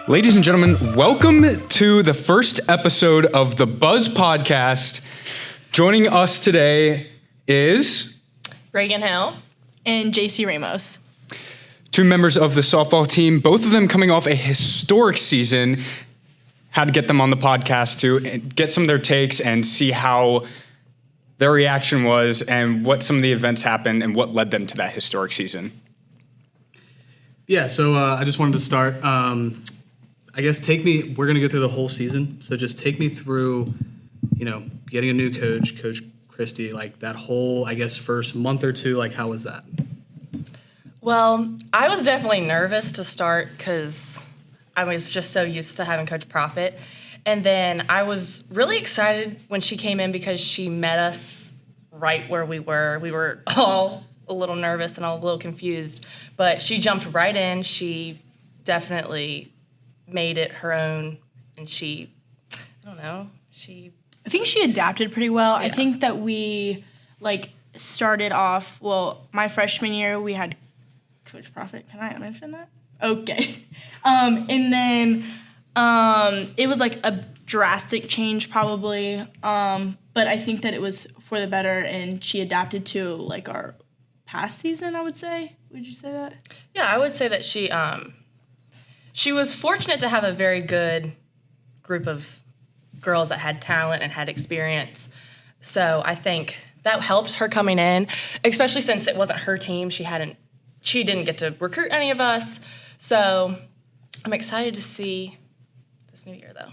Ladies and gentlemen, welcome to the first episode of the Buzz Podcast. Joining us today is Reagan and Jacy Ramos. Two members of the softball team, both of them coming off a historic season. Had to get them on the podcast to get some of their takes and see how their reaction was and what some of the events happened and what led them to that historic season. Yeah, so I just wanted to start. I guess we're going to go through the whole season. So just take me through, getting a new coach, Coach Christie, like that whole, I guess, first month or two, like how was that? Well, I was definitely nervous to start because I was just so used to having Coach Profit. And then I was really excited when she came in because she met us right where we were. We were all a little nervous and all a little confused. But she jumped right in. She definitely made it her own. And I think she adapted pretty well. Yeah. I think that we, started off, my freshman year, we had Coach Profit. Can I mention that? Okay. And then it was a drastic change probably. But I think that it was for the better, and she adapted to, our past season, I would say. Would you say that? Yeah, I would say that she was fortunate to have a very good group of girls that had talent and had experience. So I think that helped her coming in, especially since it wasn't her team. She didn't get to recruit any of us. So I'm excited to see this new year, though.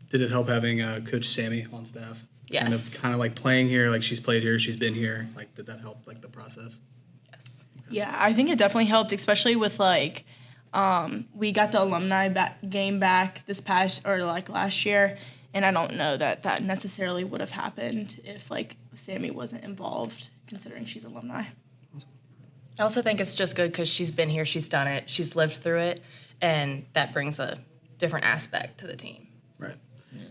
Did it help having Coach Sammy on staff? Yes. Kind of like playing here, she's played here, she's been here. Did that help, the process? Yes. Yeah, I think it definitely helped, especially with, we got the alumni game back this past, last year, and I don't know that necessarily would have happened if, Sammy wasn't involved, considering she's alumni. I also think it's just good because she's been here, she's done it, she's lived through it, and that brings a different aspect to the team. Right. Yeah.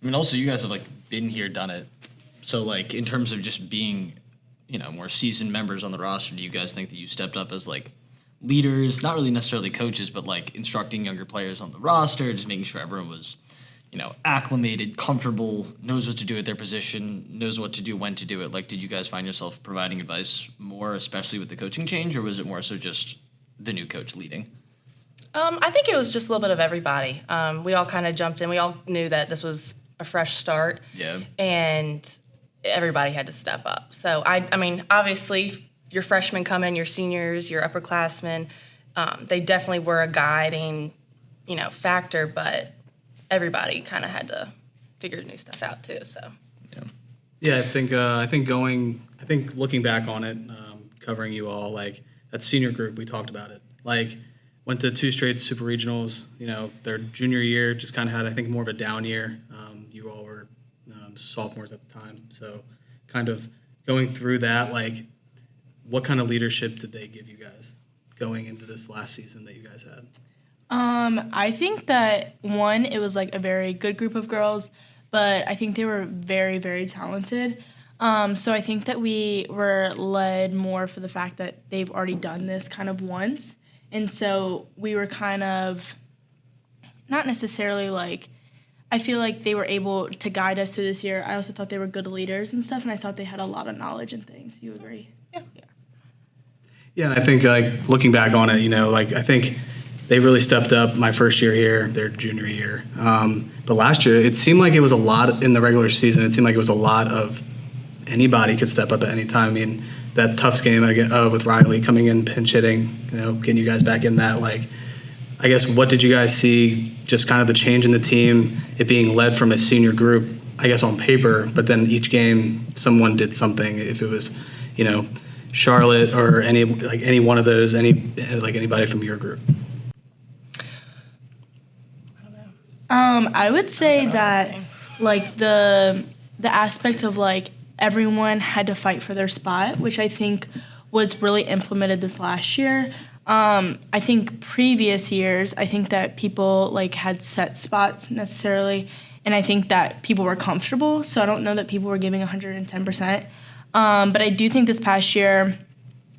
I mean, also, you guys have, been here, done it. So, in terms of just being, more seasoned members on the roster, do you guys think that you stepped up as, leaders, not really necessarily coaches, but, instructing younger players on the roster, just making sure everyone was, acclimated, comfortable, knows what to do at their position, knows what to do, when to do it? Did you guys find yourself providing advice more, especially with the coaching change, or was it more so just the new coach leading? I think it was just a little bit of everybody. We all kind of jumped in. We all knew that this was a fresh start. Yeah. And everybody had to step up. So, I mean, obviously, your freshmen come in, your seniors, your upperclassmen, they definitely were a guiding, factor, but everybody kind of had to figure new stuff out too. So, yeah, I think looking back on it, covering you all, that senior group, we talked about it. Went to 2 straight super regionals. Their junior year just kind of had, I think, more of a down year. You all were sophomores at the time, so kind of going through that, what kind of leadership did they give you guys going into this last season that you guys had? I think that, one, it was, a very good group of girls, but I think they were very, very talented. So I think that we were led more for the fact that they've already done this kind of once. And so we were kind of not necessarily, I feel like they were able to guide us through this year. I also thought they were good leaders and stuff, and I thought they had a lot of knowledge and things. You agree? Yeah. Yeah, and I think, looking back on it, I think they really stepped up my first year here, their junior year. But last year, it seemed like it was a lot in the regular season. It seemed like it was a lot of anybody could step up at any time. I mean, that Tufts game with Riley coming in, pinch hitting, getting you guys back in that, I guess, what did you guys see, just kind of the change in the team, it being led from a senior group, I guess, on paper, but then each game someone did something, if it was, Charlotte or any one of those, anybody from your group? I would say that, the aspect of, everyone had to fight for their spot, which I think was really implemented this last year. I think previous years, I think that people, had set spots necessarily, and I think that people were comfortable, so I don't know that people were giving 110%. But I do think this past year,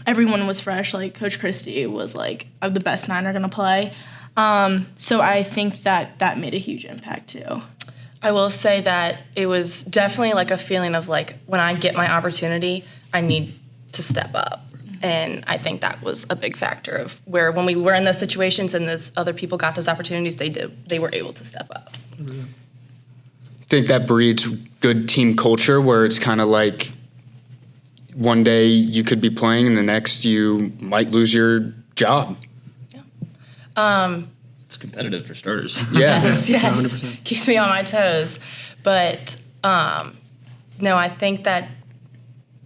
everyone was fresh. Coach Christie was, of the best 9 are going to play. So I think that made a huge impact too. I will say that it was definitely like a feeling of like when I get my opportunity, I need to step up. And I think that was a big factor of where when we were in those situations and those other people got those opportunities, they were able to step up. I think that breeds good team culture where it's kind of like one day you could be playing and the next you might lose your job. It's competitive for starters. Yeah. Yes, 100%. keeps me on my toes. But no, I think that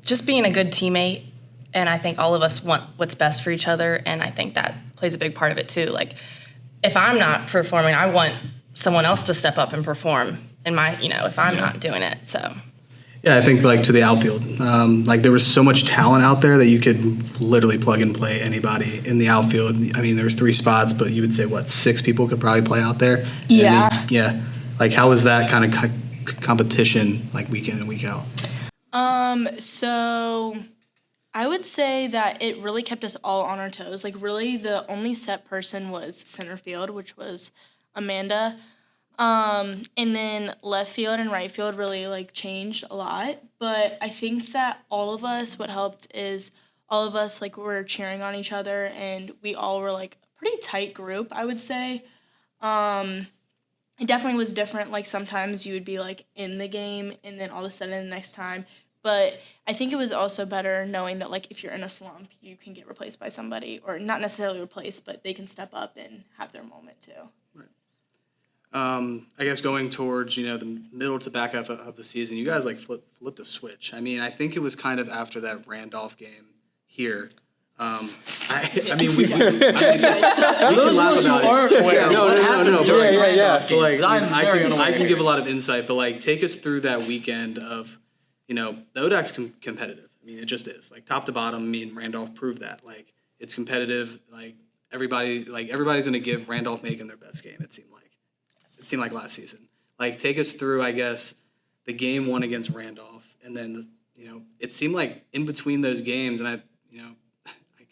just being a good teammate, and I think all of us want what's best for each other, and I think that plays a big part of it too. Like, if I'm not performing, I want someone else to step up and perform in my, if I'm not doing it. So. Yeah, I think like to the outfield. Like there was so much talent out there that you could literally plug and play anybody in the outfield. I mean, there was 3 spots, but you would say 6 people could probably play out there. Yeah. I mean, yeah. Like how was that kind of competition like week in and week out? So I would say that it really kept us all on our toes. Like really the only set person was center field, which was Amanda. And then left field and right field really like changed a lot. But I think that all of us, what helped is all of us like were cheering on each other and we all were like a pretty tight group, I would say. It definitely was different. Like sometimes you would be like in the game and then all of a sudden the next time. But I think it was also better knowing that like if you're in a slump, you can get replaced by somebody, or not necessarily replaced, but they can step up and have their moment too. I guess going towards, the middle to back half of the season, you guys like flipped a switch. I mean, I think it was kind of after that Randolph game here. I mean, we can laugh about it. No. But I can give a lot of insight, but like take us through that weekend of, the ODAC's competitive. I mean, it just is. Like top to bottom, me and Randolph proved that. Like it's competitive. Like everybody's going to give Randolph-Macon their best game, it seemed like. It seemed like last season. Like, take us through, I guess, the game 1 against Randolph, and then, it seemed like in between those games, and I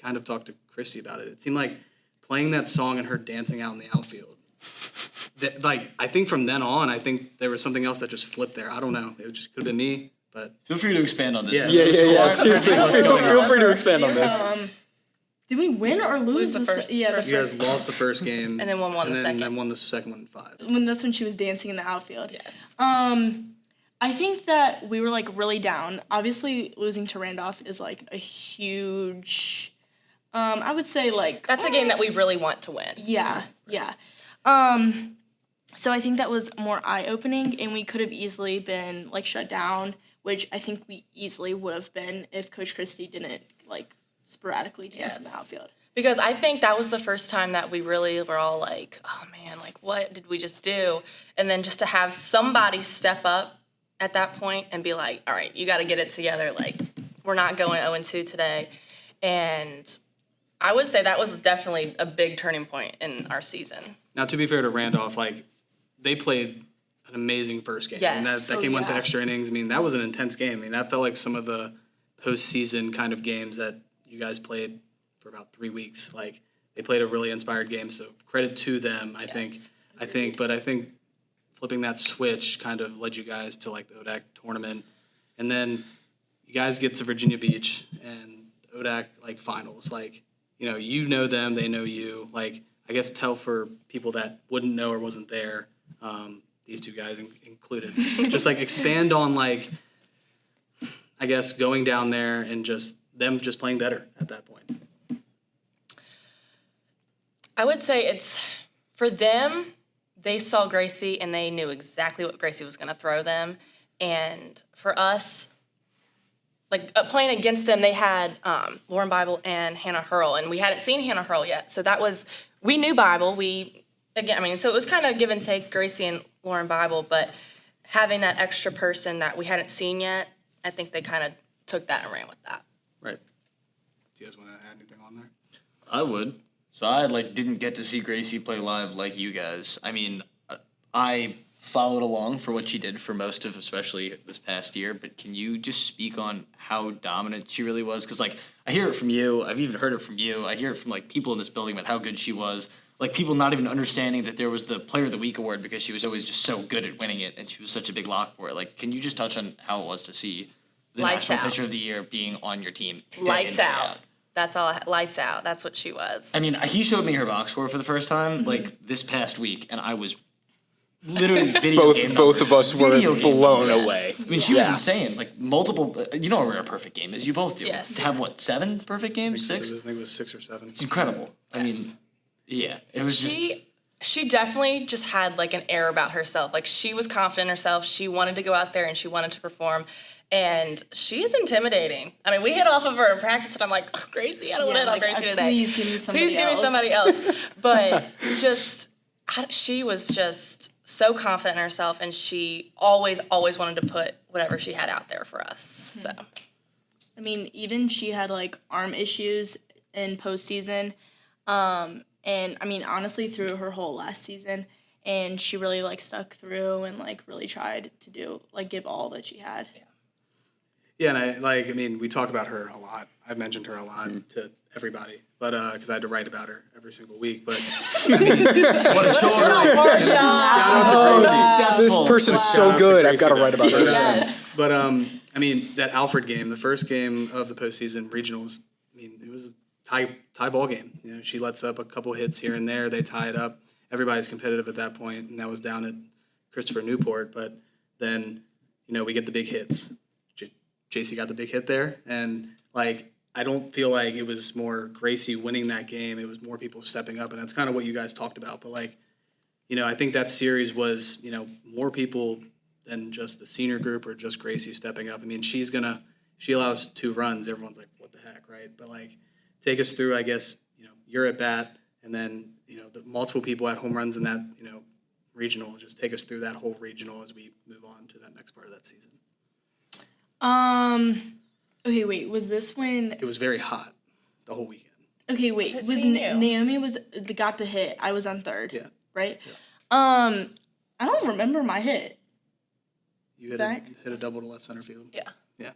kind of talked to Christy about it. It seemed like playing that song and her dancing out in the outfield. I think from then on, I think there was something else that just flipped there. I don't know. It just could have been me, but Feel free to expand on this. Yeah. Seriously, feel free to expand on this. Did we win or lose the first? you guys lost the first game, And then won the second. and then won the second one in 5. That's when she was dancing in the outfield. Yes. I think that we were like really down. Obviously, losing to Randolph is like a huge. I would say like That's a game that we really want to win. Yeah. So I think that was more eye-opening, and we could have easily been like shut down, which I think we easily would have been if Coach Christie didn't like sporadically dance in the outfield. Because I think that was the first time that we really were all like, oh man, like what did we just do? And then just to have somebody step up at that point and be like, all right, you got to get it together. Like, we're not going 0-2 today. And I would say that was definitely a big turning point in our season. Now, to be fair to Randolph, like, they played an amazing first game. Yes. And that game went to extra innings. I mean, that was an intense game. I mean, that felt like some of the postseason kind of games that you guys played for about 3 weeks. Like, they played a really inspired game, so credit to them, I think. But I think flipping that switch kind of led you guys to, like, the ODAC tournament. And then you guys get to Virginia Beach and ODAC, like, finals. Like, you know them, they know you. Like, I guess tell for people that wouldn't know or wasn't there, these 2 guys included. Just, like, expand on, like, I guess going down there and just them just playing better at that point. I would say it's, for them, they saw Gracie and they knew exactly what Gracie was going to throw them. And for us, like playing against them, they had Lauren Bible and Hannah Hurl, and we hadn't seen Hannah Hurl yet. So that was, we knew Bible. So it was kind of give and take, Gracie and Lauren Bible, but having that extra person that we hadn't seen yet, I think they kind of took that and ran with that. Right. Do you guys want to add anything on there? I would. So I didn't get to see Gracie play live like you guys. I mean, I followed along for what she did for most of, especially this past year. But can you just speak on how dominant she really was? Because I hear it from you. I've even heard it from you. I hear it from people in this building about how good she was. like people not even understanding that there was the Player of the Week award because she was always just so good at winning it, and she was such a big lock for it. Like, can you just touch on how it was to see the Lights National out. Pitcher of the Year being on your team? day in, Lights day out. That's all. Lights out. That's what she was. I mean, he showed me her box score for the first time, like this past week, and I was literally video game Both numbers. of us were Video game blown numbers. away. I mean, she was insane. Like multiple. You know what a perfect game is. You both do. Yes. To have what 7 perfect games? I 6. think it was 6 or 7. It's incredible. I mean, yeah, it was just. She definitely just had like an air about herself. Like she was confident in herself. She wanted to go out there and she wanted to perform. And she is intimidating. I mean, we hit off of her in practice, and I'm like, oh, Gracie, I don't want to hit on Gracie today. Please give me somebody Please give me somebody else. But she was just so confident in herself, and she always wanted to put whatever she had out there for us. So, I mean, even she had like arm issues in postseason, and I mean, honestly, through her whole last season, and she really like stuck through and like really tried to do like give all that she had. Yeah, and I mean, we talk about her a lot. I've mentioned her a lot to everybody, but because I had to write about her every single week. But What a chore! This person's so good. I've got to write about this. yes. But I mean, that Alfred game, the first game of the postseason regionals, I mean, it was a tie ball game. You know, she lets up a couple hits here and there. They tie it up. Everybody's competitive at that point, and that was down at Christopher Newport. But then, you know, we get the big hits. Jacy got the big hit there, and like I don't feel like it was more Gracie winning that game. It was more people stepping up, and that's kind of what you guys talked about. But like, you know, I think that series was, you know, more people than just the senior group or just Gracie stepping up. I mean, she allows 2 runs. Everyone's like, what the heck, right? But like, take us through, I guess, you know, you're at bat, and then, you know, the multiple people at home runs in that, you know, regional. Just take us through that whole regional as we move on to that next part of that season. Okay, wait, was this when? It was very hot the whole weekend. Okay, wait, Was it was CNU? Naomi got the hit? I was on third. Yeah. Right. I don't remember my hit. You Zach? hit a double to left center field. Yeah. Yeah.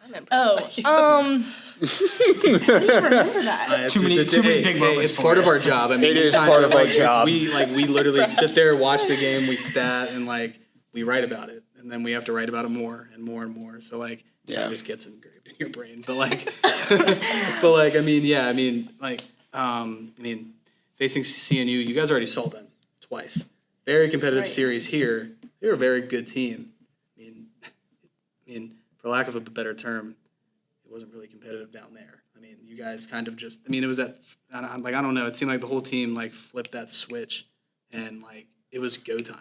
I'm impressed. Oh, by you. I don't even remember that. Too many big moments It's for part it. of our job. I mean, It is kind part of our it's- job. We literally sit there, watch the game, we stat, and like we write about it, and then we have to write about it more and more and more. So like, it just gets engraved in your brain. But like, I mean, facing CNU, you guys already saw them twice. Very competitive Right. series here. They're a very good team. I mean, for lack of a better term, it wasn't really competitive down there. I mean, you guys kind of just. I mean, it was that. I don't know. It seemed like the whole team like flipped that switch, and like it was go time.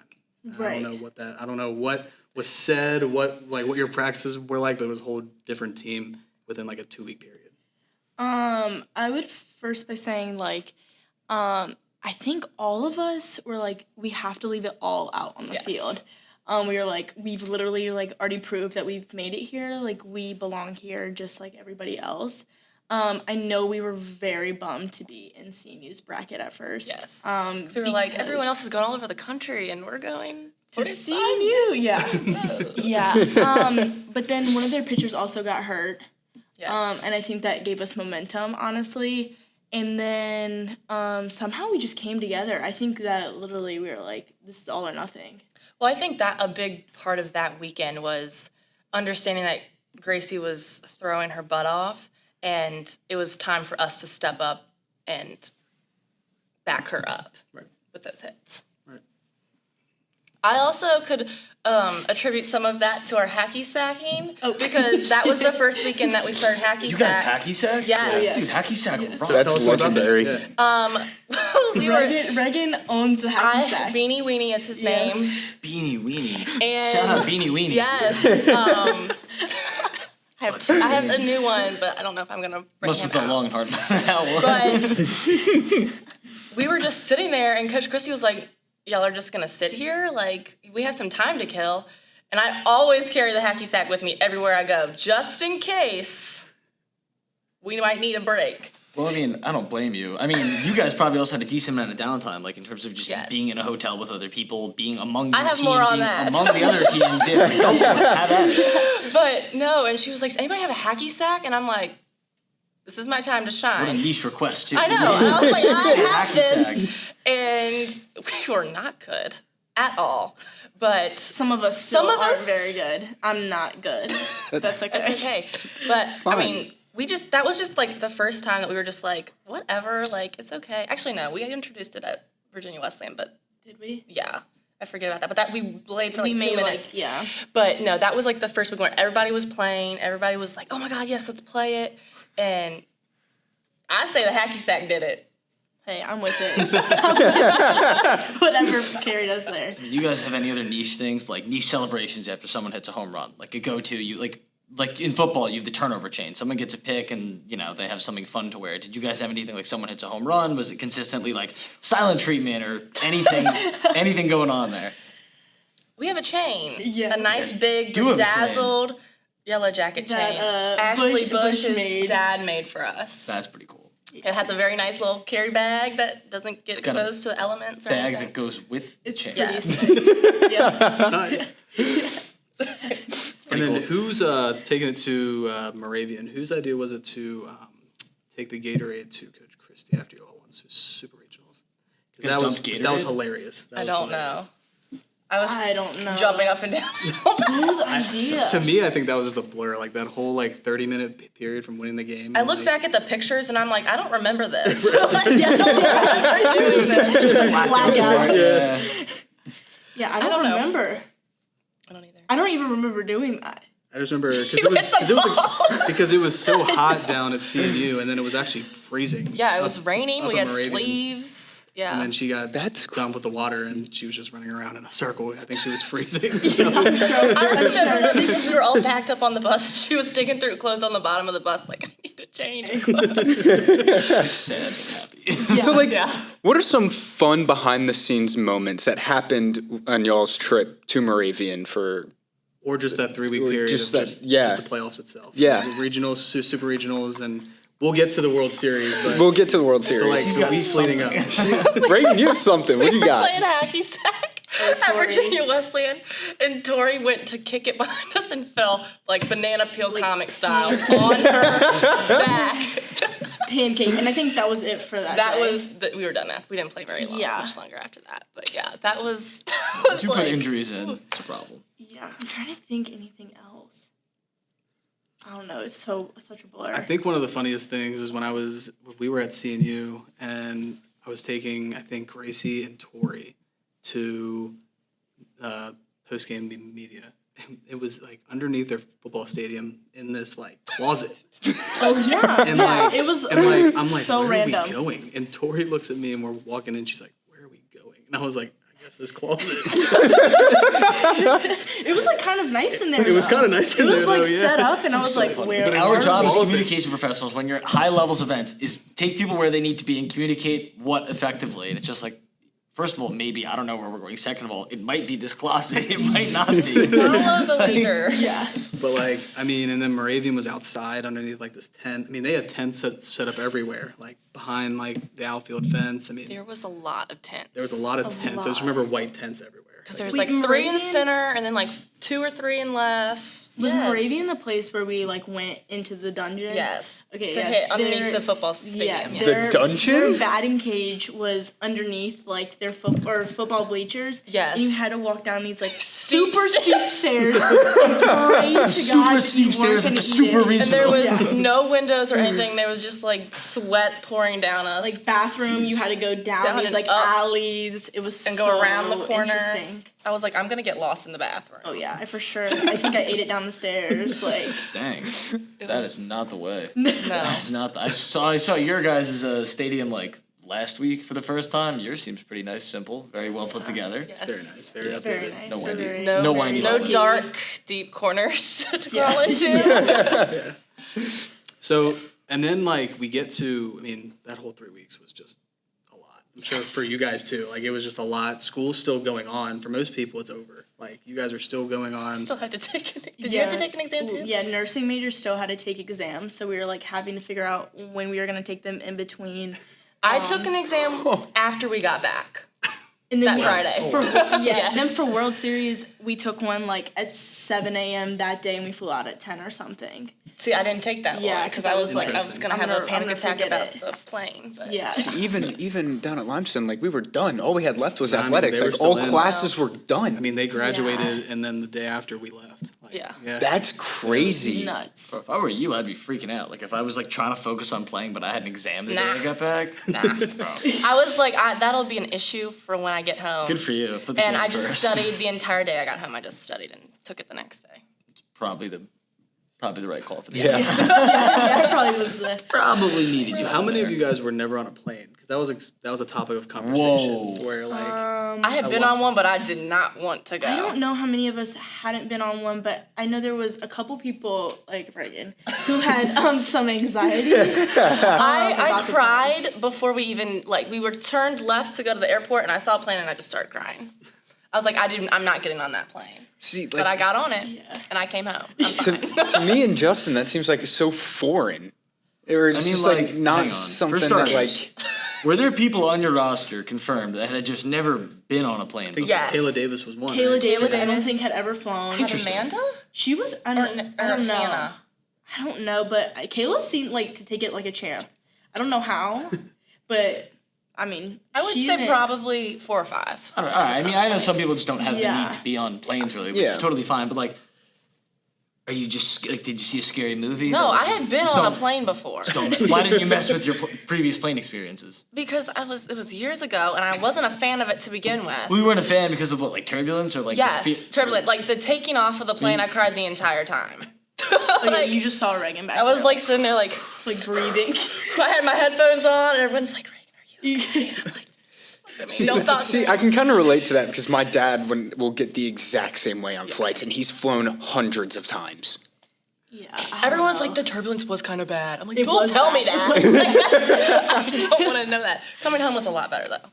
Right. I don't know what was said, what your practices were like, but it was a whole different team within like a 2-week period. I would first by saying like, I think all of us were like, we have to leave it all out on the Yes. field. We were like, we've literally like already proved that we've made it here. Like we belong here just like everybody else. I know we were very bummed to be in CNU's bracket at first. Yes. So we were like, everyone else is going all over the country, and we're going to 45. CNU, yeah. Yeah. But then one of their pitchers also got hurt. Yes. And I think that gave us momentum, honestly. And then somehow we just came together. I think that literally we were like, this is all or nothing. Well, I think that a big part of that weekend was understanding that Gracie was throwing her butt off, and it was time for us to step up and back her up with those hits. Right. I also could attribute some of that to our hacky sacking because that was the first weekend that we started hacky You sack. guys hacky sack? Yes. Dude, hacky sack rocks. Tell That's us more about legendary. this. Yeah. We were. Reagan owns the hacky sack. Beanie Weenie is his Yes. name. Beanie Weenie. And Shout out Beanie Weenie. Yes. I have a new one, but I don't know if I'm gonna bring Must him have felt out. long and hard. That was. But we were just sitting there, and Coach Christie was like, "Y'all are just gonna sit here? Like, we have some time to kill." And I always carry the hacky sack with me everywhere I go, just in case we might need a break. Well, I mean, I don't blame you. I mean, you guys probably also had a decent amount of downtime, like in terms of just Yes. being in a hotel with other people, being among your I have team, more on being that. among the other teams. Yeah, go for it. Have at it. But no, and she was like, "Does anybody have a hacky sack?" And I'm like, this is my time to What a shine. niche request, too. I know. I was like, I have Hacky this. sack. And we were not good at all. But Some of us still Some of aren't us- very good. I'm not good. That's okay. it's okay. But, fine. I mean, that was just, like, the first time that we were just like, whatever, like, it's okay. Actually, no, we introduced it at Virginia Wesleyan, but, Did we? yeah. I forget about that. But that we played for, like, We 2 made minutes. like, yeah. But no, that was like the first week where everybody was playing. Everybody was like, "Oh my God, yes, let's play it." And I say the hacky sack did it. Hey, I'm with it. Whatever carried us there. You guys have any other niche things, like niche celebrations after someone hits a home run? Like a go-to, you like in football, you have the turnover chain. Someone gets a pick and, they have something fun to wear. Did you guys have anything like someone hits a home run? Was it consistently like silent treatment or anything going on there? We have a chain. Yeah. A nice big Do have a chain. bedazzled yellow jacket That, chain. uh, Ashley Bush Bush's made. dad made for us. That's pretty cool. It has a very nice little carry bag that doesn't get got a exposed to the elements or Bag anything. that goes with the chain. Yes. Yeah. Nice. And then who's taking it to Moravian? Whose idea was it to take the Gatorade to Coach Christie after you all won Super Regionals? You guys dumped That was Gatorade? hilarious. That I was don't hilarious. know. I don't know. jumping up and down. Whose idea? To me, I think that was just a blur. Like that whole 30-minute period from winning the game. I look back at the pictures and I'm like, I don't remember this. Like, I don't remember doing this. Blackout. Yeah. Yeah, I I don't don't know. remember. I don't either. I don't even remember doing that. I just remember hit the because it was so hot down at CMU, and then it was actually freezing. Yeah, it was raining. up We in had Moravian. sleeves. Yeah. And then she got That's done with the water, and she was just running around in a circle. I think she was freezing. I remember that because we were all packed up on the bus. She was digging through clothes on the bottom of the bus, like, I need to change. Like sad but happy. So, Yeah. what are some fun behind-the-scenes moments that happened on y'all's trip to Moravian for? Or just that 3-week period. just of that- yeah. Just the playoffs itself. Yeah. The regionals, super regionals, and we'll get to the World Series. But We'll get to the World like Series. the weeks leading up. Reagan, you have something. What do you got? Playing hacky sack at Tori. Virginia Wesleyan, and Tori went to kick it behind us and fell like banana peel comic style on her back. Pancake, and I think that was it for that. That day. was we were done that. We didn't play very long, Yeah. much longer after that. But yeah, that was If you like, put injuries in, it's a problem. Yeah, I'm trying to think anything else. I don't know. It's such a blur. I think one of the funniest things is when we were at CNU, and I was taking, I think, Gracie and Tori to post-game media. It was like underneath their football stadium in this closet. Oh yeah, And it was I'm like, so where random. are we going? And Tori looks at me and we're walking in. She's like, where are we going? And I was like, I guess this closet. It was kind of nice in there. It was though. kind of nice in there, It was though, yeah. set up, and I was like, where? But our are job as we? communication professionals, when you're at high levels events, is take people where they need to be and communicate what effectively. And it's just like, first of all, maybe I don't know where we're going. Second of all, it might be this closet. It might not be. follow the leader. Yeah. But and then Moravian was outside underneath this tent. I mean, they had tents set up everywhere, behind the outfield fence. I mean, There was a lot of tents. there was a lot of tents. I just remember white tents everywhere. Because there was Wait, 3 in the Moravian? center and then 2 or 3 in left. Was Yes. Moravian the place where we went into the dungeon? Yes. Okay. To yeah, hit underneath their- the football stadium. Yeah, yes. their- dungeon? Their batting cage was underneath their football bleachers. Yes. And you had to walk down these Steep super steep stairs. stairs. And pray to God Super that you steep stairs weren't at the gonna super eat it. regional. And there was Yeah. no windows or anything. There was just sweat pouring down us. Bathroom, you had to go down Down these and up. alleys. It was and so go around the corner. Interesting. I was like, I'm gonna get lost in the bathroom. Oh yeah, for sure. I think I ate it down the stairs. Dang, that is not the way. No. That's not. I saw your guys' stadium last week for the first time. Yours seems pretty nice, simple, very well put together. Yes. Very nice. Very It's updated. very nice. No We're windy. very- No, No very windy no lucky. lucky. dark, deep corners to Yeah. crawl into. So, and then we get to, I mean, that whole 3 weeks was just a lot. I'm sure for you guys too. It was just a lot. School's still going on. For most people, it's over. You guys are still going on. Still had to take an. Did you have to take an exam too? Yeah, nursing majors still had to take exams, so we were having to figure out when we were gonna take them in between. I took an exam after we got back. And then That Friday. For, Yes. Then for World Series, we took one like at 7 a.m. that day and we flew out at 10 or something. See, I didn't take that Yeah, one because I was like, I was Interesting. gonna I'm have a gonna- panic I'm gonna attack forget about it. the plane. But Yeah. See, even down at Limestone, like we were done. All we had left was No, I mean, athletics. they were Like still all in. classes were done. I mean, they graduated, and then the day after we left. Like, Yeah. that's crazy. Nuts. If I were you, I'd be freaking out. Like if I was like trying to focus on playing, but I had an exam the day Nah. I got back. Nah. Bro, I was like, that'll be an issue for when I get home. good for you. Put the And game I just first. studied the entire day I got home. I just studied and took it the next day. Probably the right call for the Yeah. That probably was the. Probably needed you. How out many there. of you guys were never on a plane? Because that was a topic of conversation. Whoa. Where like I had been on one, but I did not want to go. I don't know how many of us hadn't been on one, but I know there was a couple people like Reagan who had some anxiety. I about the cried before we even we were turned left to go to the airport, and I saw a plane, and I just started crying. I was like, I'm not getting on that plane. See, like But I got on it, Yeah. and I came home. to me and Justin, that seems like so foreign. Or it's mean, just like, like hang not on. something For that starters, like. Were there people on your roster confirmed that had just never been on a plane before? Yes. Kayla Davis was one. Kayla right? Davis, I don't Davis. think had ever flown. Had Amanda? She was, I don't know. Hannah? I don't know, but Kayla seemed like to take it like a champ. I don't know how, but I mean, I would she say didn't- probably 4 or 5. All right. I mean, I know some people just don't have the Yeah. need to be on planes really, which Yeah. is totally fine. But like, are you just like, did you see a scary movie? No, that was I had been just on a don't- plane before. Why didn't you mess with your previous plane experiences? Because it was years ago, and I wasn't a fan of it to begin with. We weren't a fan because of what, like turbulence or like Yes, the fe- turbulent. Like the taking off of the plane, I cried the entire time. Oh, yeah, you just saw Reagan back I was there, like sitting there like breathing. I had my headphones on, and everyone's like, Reagan, are you okay? And I'm like, don't talk to See, me. I can kind of relate to that because my dad will get the exact same way on flights, and he's flown hundreds of times. Yeah. Everyone's like, the turbulence was kind of bad. I'm like, It don't was tell me bad. that. I don't want to know that. Coming home was a lot better, though.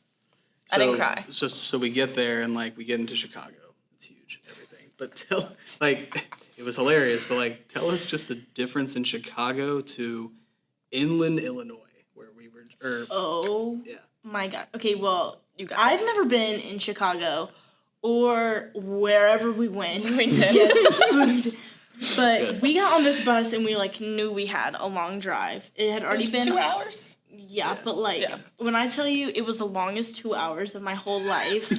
I didn't cry. So we get there and like we get into Chicago. It's huge, everything. But it was hilarious. But like, tell us just the difference in Chicago to inland Illinois, where we were. Oh Yeah. my God. Okay, well, You got I've never been in Chicago or wherever we went. Bloomington. Yes, Bloomington. But good. we got on this bus and we like knew we had a long drive. It had already been 2 hours. Yeah, but like Yeah. when I tell you it was the longest 2 hours of my whole life,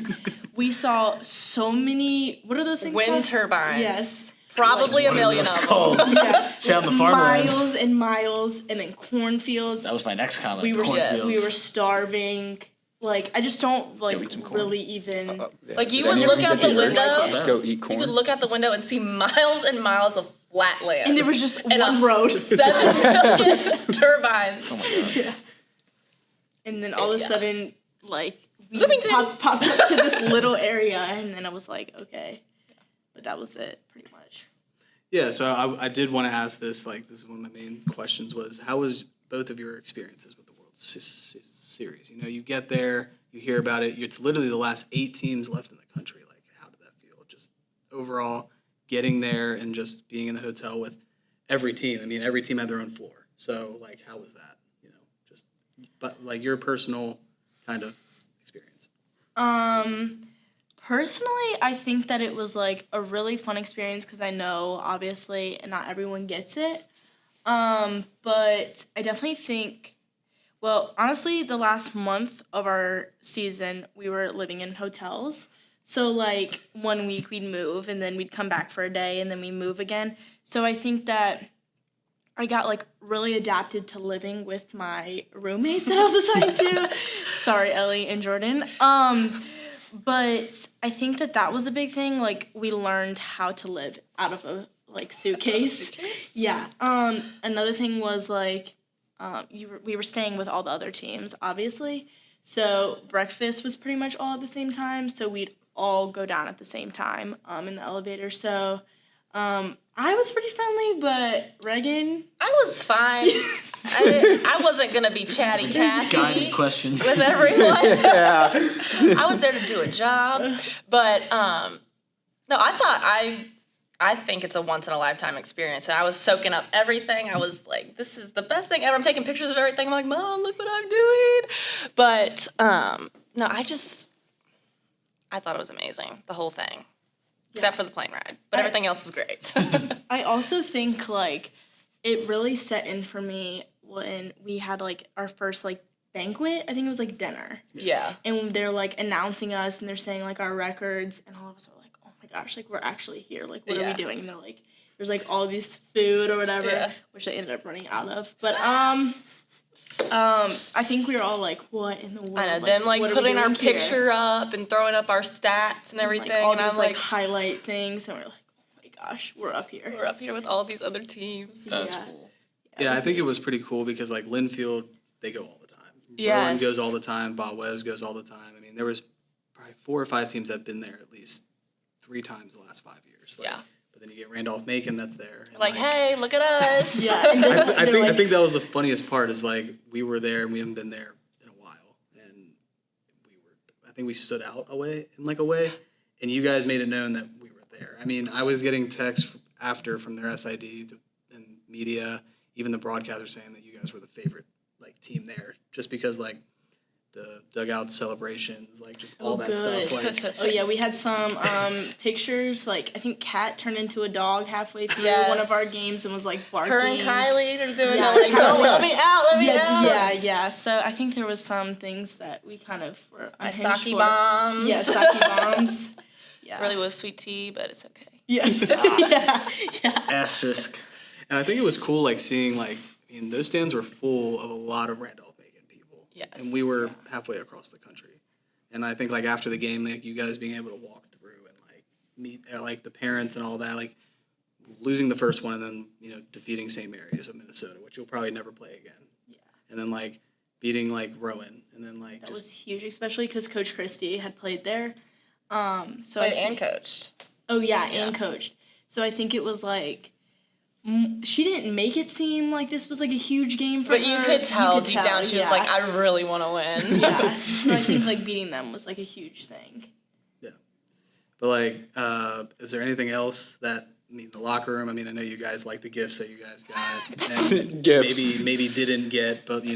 we saw so many. What are those things? Wind called? turbines. Yes. Probably a What are million those of them. called? Yeah. Sound the farmland. Miles and miles, and then cornfields. That was my next comment. We were cornfields. we were starving. Like I just don't like eat some corn. really even. Like you Then would you look ever out get the urge to window. Just go eat You corn. could look out the window and see miles and miles of flat land. And there was just And one a- road. 7 million turbines. Oh my god. And then all of a Yeah. sudden, like we Bloomington. popped up to this little area, and then I was like, okay, but that was it, pretty much. Yeah. So I did want to ask this. Like, this is one of my main questions. Was how was both of your experiences with the World Series? You know, you get there, you hear about it. It's literally the last 8 teams left in the country. Like, how did that feel? Just overall, getting there and just being in the hotel with every team. I mean, every team had their own floor. So, like, how was that? You know, just but like your personal kind of experience. Personally, I think that it was like a really fun experience because I know obviously not everyone gets it. But I definitely think, well, honestly, the last month of our season, we were living in hotels. So like 1 week we'd move and then we'd come back for a day and then we move again. So I think that I got like really adapted to living with my roommates that I was assigned to. Sorry, Ellie and Jordan. But I think that was a big thing. Like we learned how to live out of a like suitcase. Yeah. Another thing was like we were staying with all the other teams, obviously. So breakfast was pretty much all at the same time. So we'd all go down at the same time in the elevator. So I was pretty friendly, but Reagan. I was fine. I wasn't gonna be chatty Guided Cathy question. with everyone. Yeah. I was there to do a job, but no, I think it's a once in a lifetime experience, and I was soaking up everything. I was like, this is the best thing ever. I'm taking pictures of everything. I'm like, Mom, look what I'm doing. But no, I thought it was amazing, the whole thing. except for the plane ride. But everything else is great. I also think, like, it really set in for me when we had, like, our first, like, banquet. I think it was, like, dinner. Yeah. And they're, like, announcing us, and they're saying, like, our records, and all of us are like, oh my gosh, like, we're actually here. Like, what are we doing? And they're like, there's, like, all these food or whatever, which I ended up running out of. But, I think we were all like, what in the world? I know, them, like, putting our picture up and throwing up our stats and everything. Like, all and these, I'm like, highlight things, and we're like, oh my gosh, we're up here. we're up here with all these other teams. That's cool. Yeah, I think it was pretty cool because like Linfield, they go all the time. Yes. Berlin goes all the time. Botwez goes all the time. I mean, there was probably 4 or 5 teams that have been there at least 3 times the last 5 years. Like, Yeah. But then you get Randolph-Macon that's there. And Like, hey, look at us. Yeah, and I think that was the funniest part is like we were there and we haven't been there in a while, and I think we stood out away, and you guys made it known that we were there. I mean, I was getting texts after from their SID and media, even the broadcasters saying that you guys were the favorite like team there, just because like the dugout celebrations, like just all that stuff. Like, oh yeah, we had some pictures. Like I think Kat turned into a dog halfway through one of our games and was like barking. Her and Kylie are doing Yeah, like, don't let me out, let me out. Yeah. So I think there was some things that we kind of were unhinged Sake for. bombs. Yeah, sake bombs. Yeah. Really was sweet tea, but it's okay. Yeah. yeah. Asterisk. and I think it was cool like seeing like I mean those stands were full of a lot of Randolph-Macon people. Yes. And we were halfway across the country. And I think like after the game, like you guys being able to walk through and like meet like the parents and all that, like losing the first one and then defeating St. Mary's of Minnesota, which you'll probably never play again. Yeah. And then like beating like Rowan, and then like That was huge, especially because Coach Christie had played there. So Played and coached. Oh yeah, and coached. So I think it was like she didn't make it seem like this was like a huge game for her. But you could tell deep down she was like, I really want to win. Yeah. So I think like beating them was like a huge thing. Yeah. But like, is there anything else that the locker room? I mean, I know you guys like the gifts that you guys got, and Gifts. maybe didn't get, but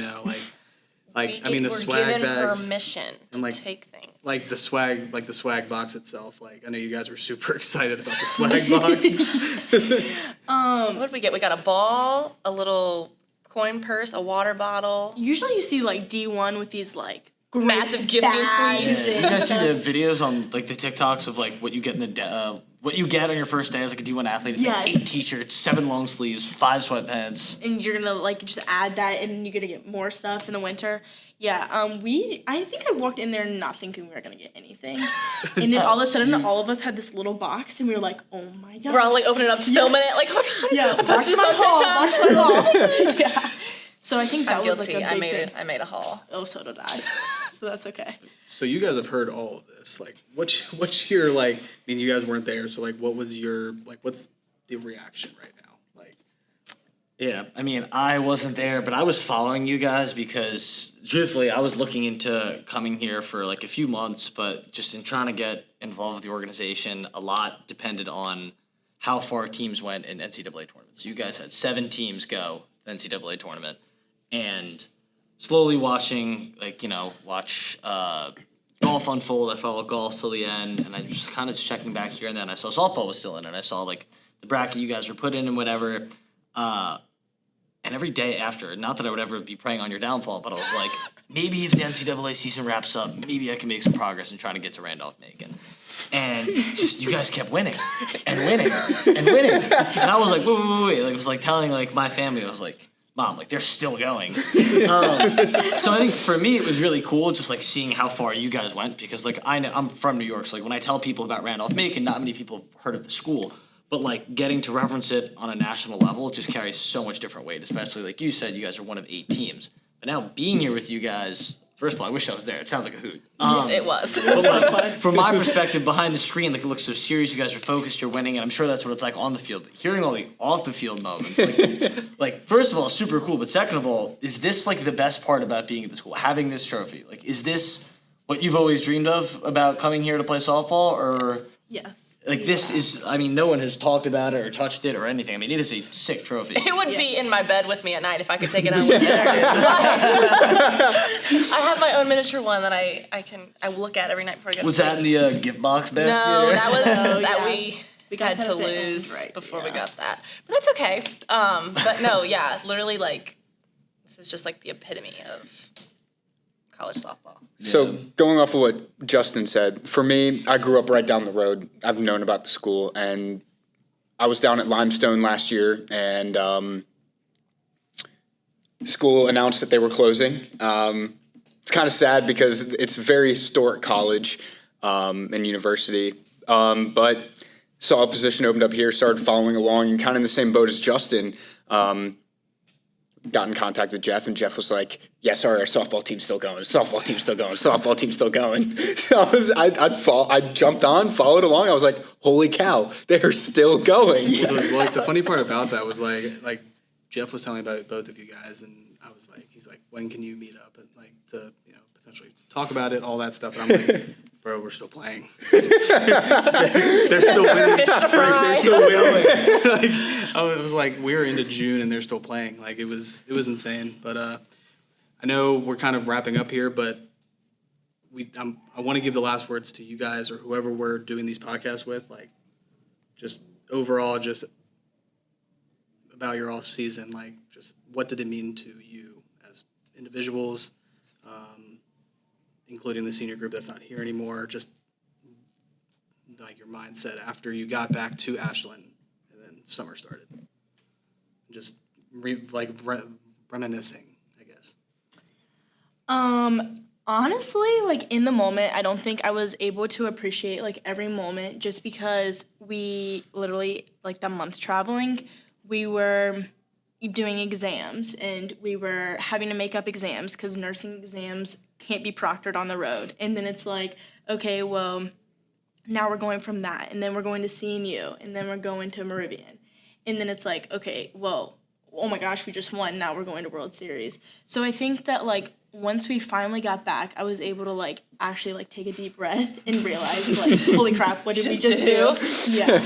like the we're swag given bags permission to like, take things. like the swag box itself. Like I know you guys were super excited about the swag box. What did we get? We got a ball, a little coin purse, a water bottle. Usually you see like D1 with these like Massive gifting bags suites. You guys see the videos on like the TikToks of like what you get in the what you get on your first day as like a D1 athlete? It's like 8 t-shirts, 7 long sleeves, 5 sweatpants. And you're gonna like just add that, and you're gonna get more stuff in the winter. Yeah, I think I walked in there not thinking we were gonna get anything, and then all of a sudden, all of us had this little box, and we were like, "Oh my god!" We're all like opening it up to filming it, like, oh my god, Yeah, I post this on TikTok. Yeah. So I think that I'm was guilty. like a big thing. I made a haul. Oh, so did I. So that's okay. So you guys have heard all of this. Like, what's your like? I mean, you guys weren't there, so like, what's the reaction right now? Like, Yeah, I mean, I wasn't there, but I was following you guys because, truthfully, I was looking into coming here for like a few months, but just in trying to get involved with the organization, a lot depended on how far teams went in NCAA tournaments. You guys had 7 teams go to the NCAA tournament, and slowly watching, watch golf unfold. I followed golf till the end, and I just kind of checking back here and then. I saw softball was still in it. I saw like the bracket you guys were put in and whatever. And every day after, not that I would ever be preying on your downfall, but I was like, maybe if the NCAA season wraps up, maybe I can make some progress in trying to get to Randolph-Macon. And just you guys kept winning and winning and winning. And I was like, wait. Like, I was like telling like my family, I was like, Mom, like they're still going. So I think for me it was really cool just like seeing how far you guys went, because like I'm from New York, so like when I tell people about Randolph-Macon, not many people have heard of the school. But like getting to reference it on a national level just carries so much different weight, especially like you said, you guys are one of 8 teams. But now being here with you guys, first of all, I wish I was there. It sounds like a hoot. It was. But like, from my perspective, behind the screen, like it looks so serious. You guys are focused. You're winning, and I'm sure that's what it's like on the field. But hearing all the off the field moments, like first of all, super cool. But second of all, is this like the best part about being at the school, having this trophy? Like, is this what you've always dreamed of about coming here to play softball, or? Yes. Like this is, I mean, no one has talked about it or touched it or anything. I mean, it is a sick trophy. It would be in my bed with me at night if I could take it home with me. I have my own miniature one that I look at every night before I go to Was sleep. that in the gift box basket? No, that was that yeah. we got had that to at the end, lose right, before we yeah. got that. But that's okay. But no, yeah, literally like this is just like the epitome of college softball. So going off of what Justin said, for me, I grew up right down the road. I've known about the school, and I was down at Limestone last year, and school announced that they were closing. It's kind of sad because it's a very historic college and university, but saw a position opened up here, started following along, and kind of in the same boat as Justin. Got in contact with Jeff, and Jeff was like, "Yeah, sorry, our softball team's still going. Softball team's still going. Softball team's still going." So I jumped on, followed along. I was like, "Holy cow, they're still going!" Like the funny part about that was like Jeff was telling about both of you guys, and I was like, he's like, when can you meet up and like to potentially talk about it, all that stuff. And I'm like, bro, we're still playing. They're still winning. They're still winning. Like I was like, we're into June and they're still playing. Like it was insane. But I know we're kind of wrapping up here, but I want to give the last words to you guys or whoever we're doing these podcasts with. Like just overall, just about your all season. Like just what did it mean to you as individuals? Including the senior group that's not here anymore, just like your mindset after you got back to Ashland and then summer started. Just reminiscing, I guess. Honestly, like in the moment, I don't think I was able to appreciate like every moment just because we literally, like the month traveling, we were doing exams and we were having to make up exams because nursing exams can't be proctored on the road. And then it's like, okay, well, now we're going from that, and then we're going to CNU, and then we're going to Meridian. And then it's like, okay, well, oh my gosh, we just won, now we're going to World Series. So I think that like once we finally got back, I was able to like actually like take a deep breath and realize like, holy crap, what did we just do? Yeah.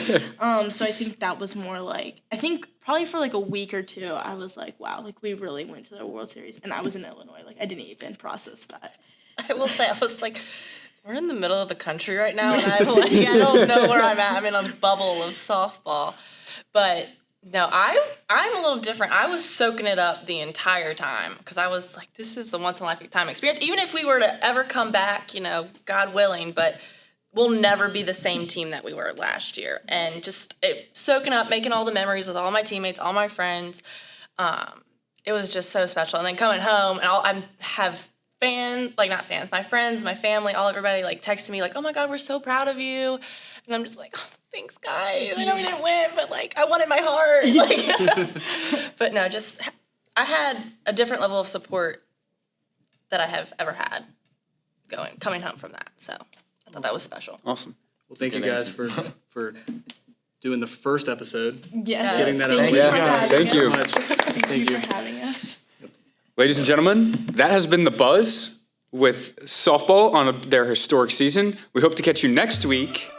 So I think that was more like, I think probably for like a week or two, I was like, wow, like we really went to the World Series, and I was in Illinois. Like I didn't even process that. I will say, I was like, we're in the middle of the country right now, and I don't know where I'm at. I'm in a bubble of softball. But no, I'm a little different. I was soaking it up the entire time because I was like, this is a once-in-a-lifetime experience. Even if we were to ever come back, God willing, but we'll never be the same team that we were last year. And just soaking up, making all the memories with all my teammates, all my friends. It was just so special. And then coming home, and I have my friends, my family, everybody like texting me like, oh my God, we're so proud of you. And I'm just like, oh, thanks guys. I know we didn't win, but like I won in my heart. Like, but no, just I had a different level of support that I have ever had coming home from that. So I thought that was special. Awesome. Well, thank you guys for doing the first episode. Yes. Getting that Thank out. you Yeah. for having Thank us. you. Thank you for having us. Ladies and gentlemen, that has been The Buzz with softball on their historic season. We hope to catch you next week